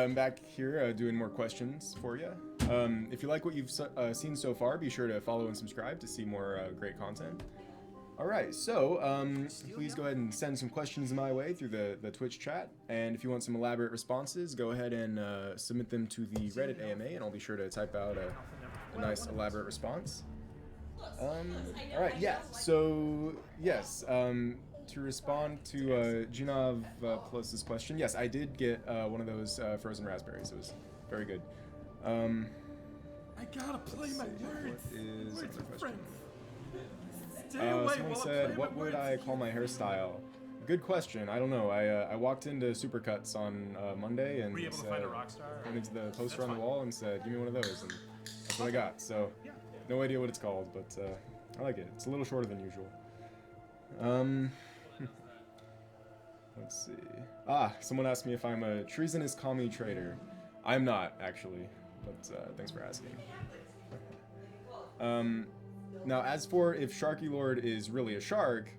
I'm back here doing more questions for you. If you like what you've seen so far, be sure to follow and subscribe to see more great content. All right, so please go ahead and send some questions my way through the Twitch chat. And if you want some elaborate responses, go ahead and submit them to the Reddit AMA, and I'll be sure to type out a nice elaborate response. All right, yeah, so yes, to respond to Ginav Plus's question, yes, I did get one of those frozen raspberries. It was very good. I gotta play my words. What is Words another with question? Stay away Someone while I said, play what my would words. I call my hairstyle? Good question. I don't know. I walked into Supercuts on Monday and Were you able to find a rock star? pointed to the poster That's on the fine. wall and said, give me one of those. And that's what I got. So no idea what it's called, but I like it. It's a little shorter than usual. Let's see. Someone asked me if I'm a treasonous commie traitor. I'm not, actually, but thanks for asking. Now, as for if Sharky Lord is really a shark,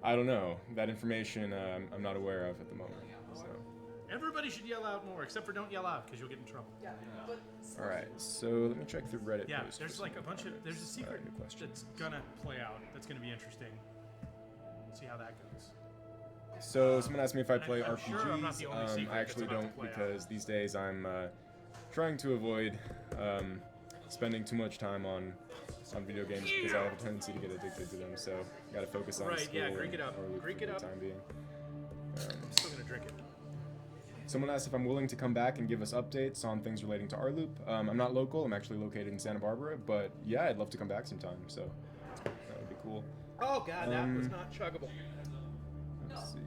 I don't know. That information I'm not aware of at the moment. So. Everybody should yell out more, except for don't yell out, because you'll get in trouble. All right, so let me check the Reddit Yeah, post. there's like a bunch of, there's a secret new questions. that's gonna play out. That's gonna be interesting. We'll see how that goes. So someone asked me if I play I'm RPGs. sure I'm not the only secret I actually that's about to don't play out. because these days I'm trying to avoid spending too much time on video games because I have a tendency to get addicted to them. So got to focus on Right, school yeah, and drink it up. RLoop Drink for it the up. time being. I'm still gonna drink it. Someone asked if I'm willing to come back and give us updates on things relating to rLoop. I'm not local. I'm actually located in Santa Barbara, but yeah, I'd love to come back sometime. So that would be cool. Oh god, that was not chuggable. Let's see.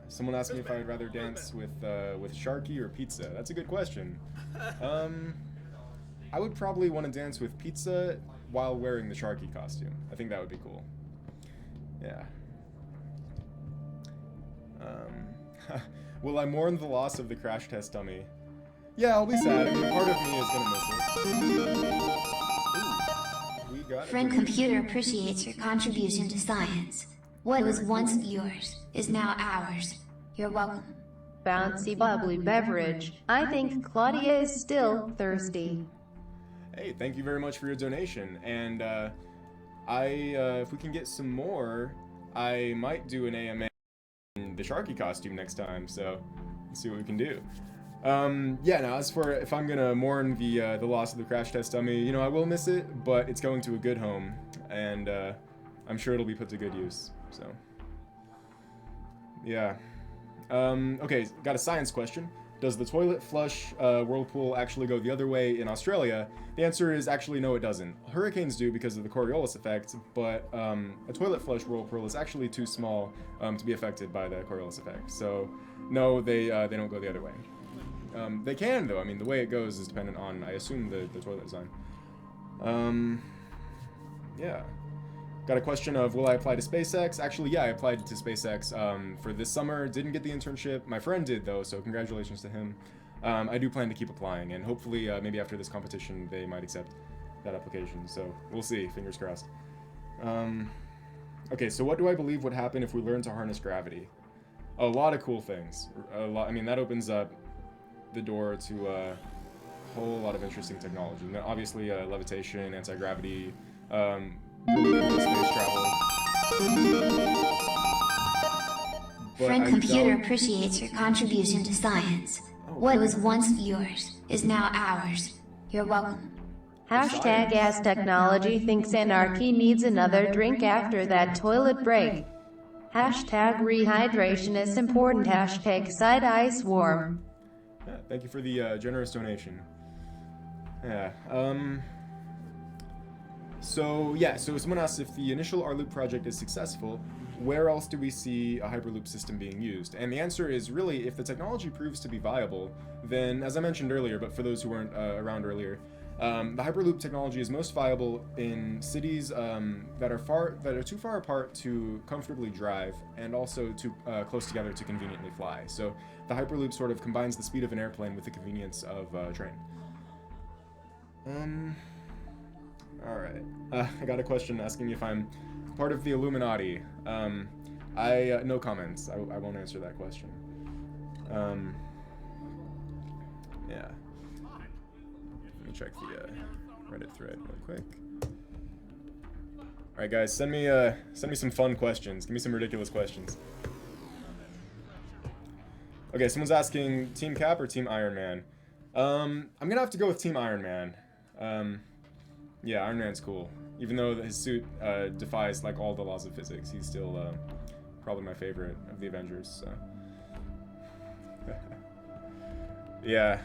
Someone asked me if I'd rather dance with Sharky or pizza. That's a good question. I would probably want to dance with pizza while wearing the Sharky costume. I think that would be cool. Yeah. Will I mourn the loss of the crash test dummy? Yeah, I'll be sad. I mean, part of me is gonna miss it. Ooh, we got Friend it. Computer appreciates your contribution to science. What was once yours is now ours. You're welcome. Bouncy bubbly beverage. I think Claudia is still thirsty. Hey, thank you very much for your donation. And if we can get some more, I might do an AMA in the Sharky costume next time. So let's see what we can do. Yeah. Now, as for if I'm gonna mourn the loss of the crash test dummy, you know, I will miss it, but it's going to a good home, and I'm sure it'll be put to good use. So yeah. Okay, got a science question. Does the toilet flush whirlpool actually go the other way in Australia? The answer is actually no, it doesn't. Hurricanes do because of the Coriolis effect, but a toilet flush whirlpool is actually too small to be affected by the Coriolis effect. So no, they don't go the other way. They can though. I mean, the way it goes is dependent on, I assume, the toilet design. Yeah. Got a question of, will I apply to SpaceX? Actually, yeah, I applied to SpaceX for this summer. Didn't get the internship. My friend did, though, so congratulations to him. I do plan to keep applying, and hopefully, maybe after this competition, they might accept that application. So we'll see. Fingers crossed. Okay, so what do I believe would happen if we learn to harness gravity? A lot of cool things. I mean, that opens up the door to a whole lot of interesting technology. Now, obviously, levitation, anti-gravity, space travel. But Friend I Computer don't- appreciates your contribution to science. What was once yours is now ours. You're welcome. Hashtag ass technology thinks anarchy needs another drink after that toilet break. Hashtag rehydration is important. Hashtag side eye swarm. Yeah, thank you for the generous donation. Yeah. So someone asked if the initial rLoop project is successful, where else do we see a Hyperloop system being used? And the answer is really, if the technology proves to be viable, then, as I mentioned earlier, but for those who weren't around earlier, the Hyperloop technology is most viable in cities that are too far apart to comfortably drive, and also too close together to conveniently fly. So the Hyperloop sort of combines the speed of an airplane with the convenience of a train. Alright. I got a question asking if I'm part of the Illuminati. No comments. I won't answer that question. Yeah. Let me check the Reddit thread real quick. All right, guys, send me some fun questions. Give me some ridiculous questions. Okay, someone's asking Team Cap or Team Iron Man. I'm gonna have to go with Team Iron Man. Yeah, Iron Man's cool. Even though his suit defies like all the laws of physics, he's still probably my favorite of the Avengers. So. Yeah.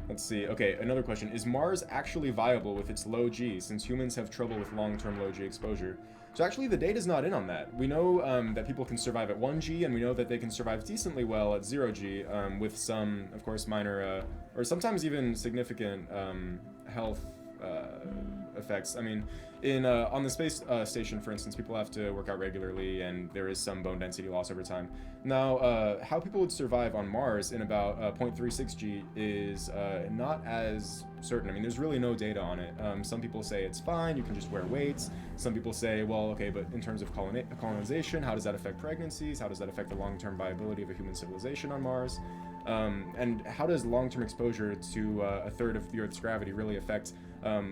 Let's see. Okay, another question. Is Mars actually viable with its low G, since humans have trouble with long-term low G exposure? So actually, the data's not in on that. We know that people can survive at 1G, and we know that they can survive decently well at 0G, with some, of course, minor, or sometimes even significant health effects. I mean, on the space station, for instance, people have to work out regularly, and there is some bone density loss over time. Now, how people would survive on Mars in about 0.36 G is not as certain. I mean, there's really no data on it. Some people say it's fine, you can just wear weights. Some people say, well, okay, but in terms of colonization, how does that affect pregnancies? How does that affect the long-term viability of a human civilization on Mars? And how does long-term exposure to a third of the Earth's gravity really affect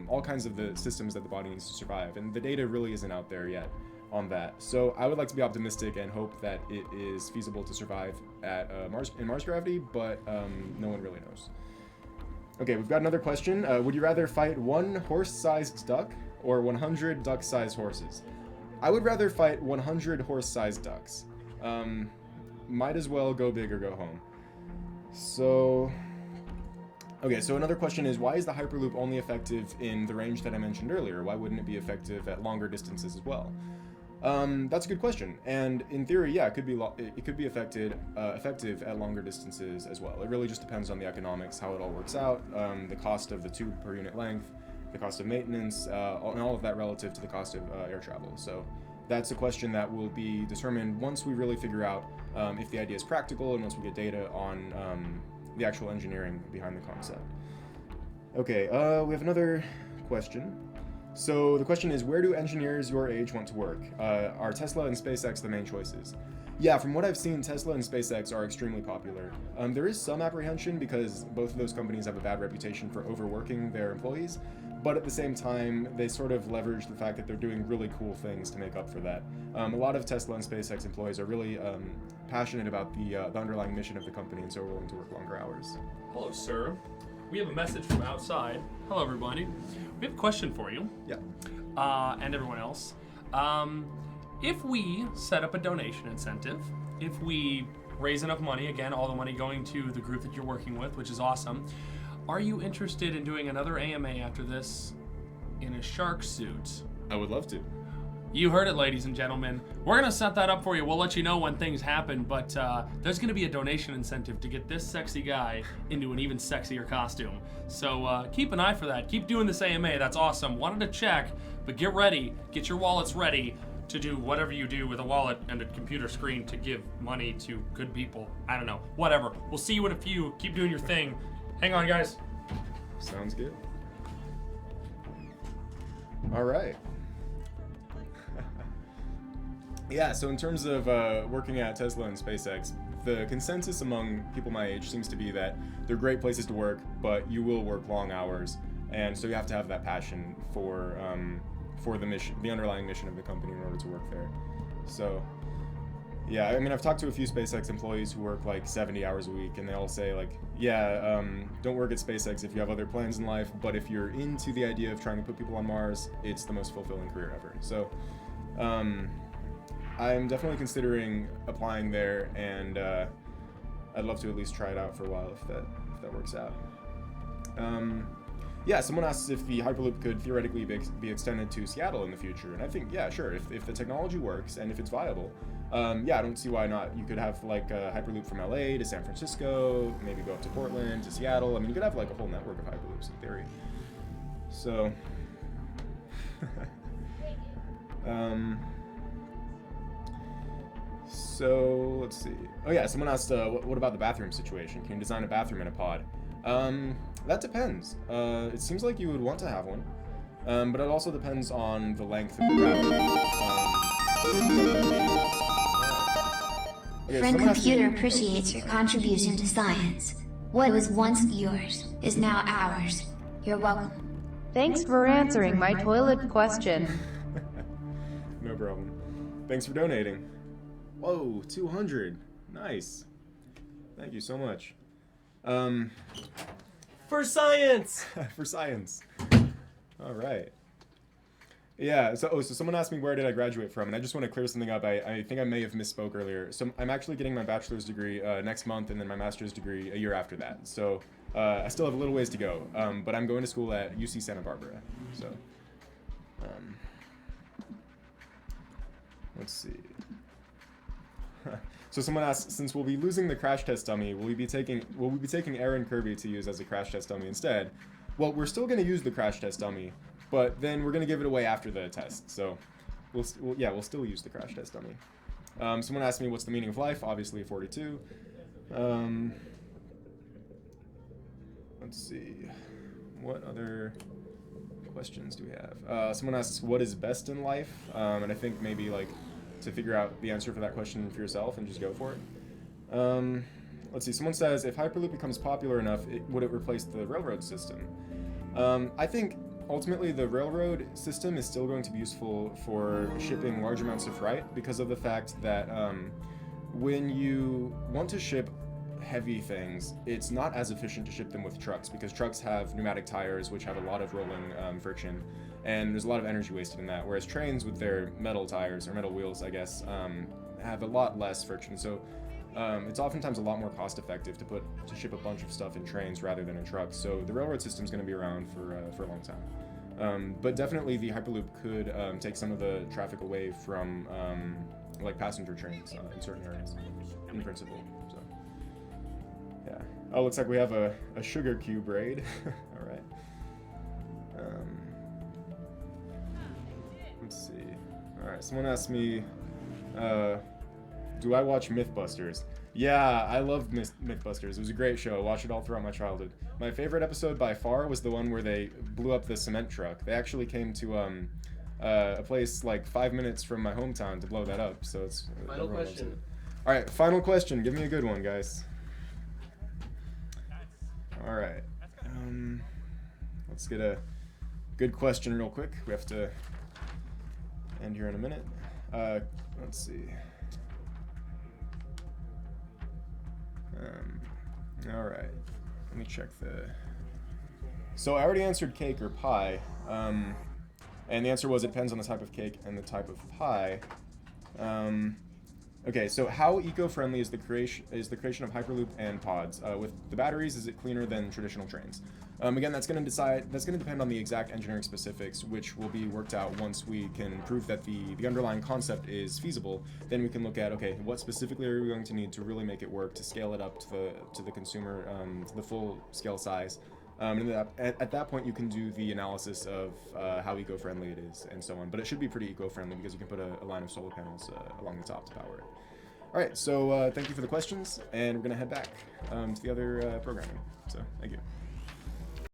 all kinds of the systems that the body needs to survive? And the data really isn't out there yet on that. So I would like to be optimistic and hope that it is feasible to survive at Mars gravity, but no one really knows. Okay, we've got another question. Would you rather fight one horse-sized duck or 100 duck-sized horses? I would rather fight 100 horse-sized ducks. Might as well go big or go home. So, okay, so another question is, why is the Hyperloop only effective in the range that I mentioned earlier? Why wouldn't it be effective at longer distances as well? That's a good question, and in theory, yeah, it could be effective at longer distances as well. It really just depends on the economics, how it all works out, the cost of the tube per unit length, the cost of maintenance, and all of that relative to the cost of air travel. So that's a question that will be determined once we really figure out if the idea is practical and once we get data on the actual engineering behind the concept. Okay, we have another question. So the question is, where do engineers your age want to work? Are Tesla and SpaceX the main choices? Yeah, from what I've seen, Tesla and SpaceX are extremely popular. There is some apprehension because both of those companies have a bad reputation for overworking their employees, but at the same time, they sort of leverage the fact that they're doing really cool things to make up for that. A lot of Tesla and SpaceX employees are really passionate about the underlying mission of the company, and so are willing to work longer hours. Hello, sir. We have a message from outside. Hello, everybody. We have a question for you. Yeah. And everyone else. If we set up a donation incentive, if we raise enough money, again, all the money going to the group that you're working with, which is awesome, are you interested in doing another AMA after this in a shark suit? I would love to. You heard it, ladies and gentlemen. We're going to set that up for you. We'll let you know when things happen, but there's going to be a donation incentive to get this sexy guy into an even sexier costume. So keep an eye for that. Keep doing this AMA. That's awesome. Wanted to check, but get ready. Get your wallets ready to do whatever you do with a wallet and a computer screen to give money to good people. I don't know. Whatever. We'll see you in a few. Keep doing your thing. Hang on, guys. Sounds good. All right. Yeah, so in terms of working at Tesla and SpaceX, the consensus among people my age seems to be that they're great places to work, but you will work long hours, and so you have to have that passion for the mission, the underlying mission of the company in order to work there. So, yeah, I mean, I've talked to a few SpaceX employees who work like 70 hours a week, and they all say like, yeah, don't work at SpaceX if you have other plans in life, but if you're into the idea of trying to put people on Mars, it's the most fulfilling career ever. So, I'm definitely considering applying there, and I'd love to at least try it out for a while if that works out. Yeah, someone asks if the Hyperloop could theoretically be extended to Seattle in the future, and I think, yeah, sure, if the technology works and if it's viable, yeah, I don't see why not. You could have like a Hyperloop from LA to San Francisco, maybe go up to Portland to Seattle. I mean, you could have like a whole network of Hyperloops in theory. So, so let's see. Oh yeah, someone asked, what about the bathroom situation? Can you design a bathroom in a pod? That depends. It seems like you would want to have one, but it also depends on the length of the gravity. Okay, Friend someone asked me- Computer appreciates your contribution to science. What was once yours is now ours. You're welcome. Thanks for answering my toilet question. No problem. Thanks for donating. Whoa, 200. Nice. Thank you so much. For science! For science. All right. Yeah, so someone asked me where did I graduate from, and I just want to clear something up. I think I may have misspoke earlier. So I'm actually getting my bachelor's degree next month, and then my master's degree a year after that. So I still have a little ways to go, but I'm going to school at UC Santa Barbara. So let's see. So someone asked, since we'll be losing the crash test dummy, will we be taking Aaron Kirby to use as a crash test dummy instead? Well, we're still going to use the crash test dummy, but then we're going to give it away after the test. So we'll still use the crash test dummy. Someone asked me what's the meaning of life. Obviously 42. Let's see. What other questions do we have? Someone asks what is best in life, and I think maybe like to figure out the answer for that question for yourself and just go for it. Let's see. Someone says if Hyperloop becomes popular enough, would it replace the railroad system? I think ultimately the railroad system is still going to be useful for shipping large amounts of freight because of the fact that when you want to ship heavy things, it's not as efficient to ship them with trucks because trucks have pneumatic tires which have a lot of rolling friction, and there's a lot of energy wasted in that, whereas trains with their metal tires, or metal wheels I guess, have a lot less friction. So it's oftentimes a lot more cost effective to ship a bunch of stuff in trains rather than in trucks. So the railroad system is going to be around for a long time. But definitely the Hyperloop could take some of the traffic away from like passenger trains in certain areas, in principle. So yeah. Oh, looks like we have a sugar cube raid. All right. Let's see. All right. Someone asked me, do I watch Mythbusters? Yeah, I loved Mythbusters. It was a great show. I watched it all throughout my childhood. My favorite episode by far was the one where they blew up the cement truck. They actually came to a place like 5 minutes from my hometown to blow that up. So it's Final question. All right, final question. Give me a good one, guys. All right. Let's get a good question real quick. We have to end here in a minute. Let's see. All right. Let me check the. So I already answered cake or pie, and the answer was it depends on the type of cake and the type of pie. Okay, so how eco-friendly is the creation of Hyperloop and pods? With the batteries, is it cleaner than traditional trains? Again, that's going to depend on the exact engineering specifics, which will be worked out once we can prove that the underlying concept is feasible. Then we can look at, okay, what specifically are we going to need to really make it work, to scale it up to the consumer, to the full scale size. And at that point, you can do the analysis of how eco-friendly it is and so on. But it should be pretty eco-friendly because you can put a line of solar panels along the top to power it. All right, so thank you for the questions, and we're going to head back to the other programming. So thank you.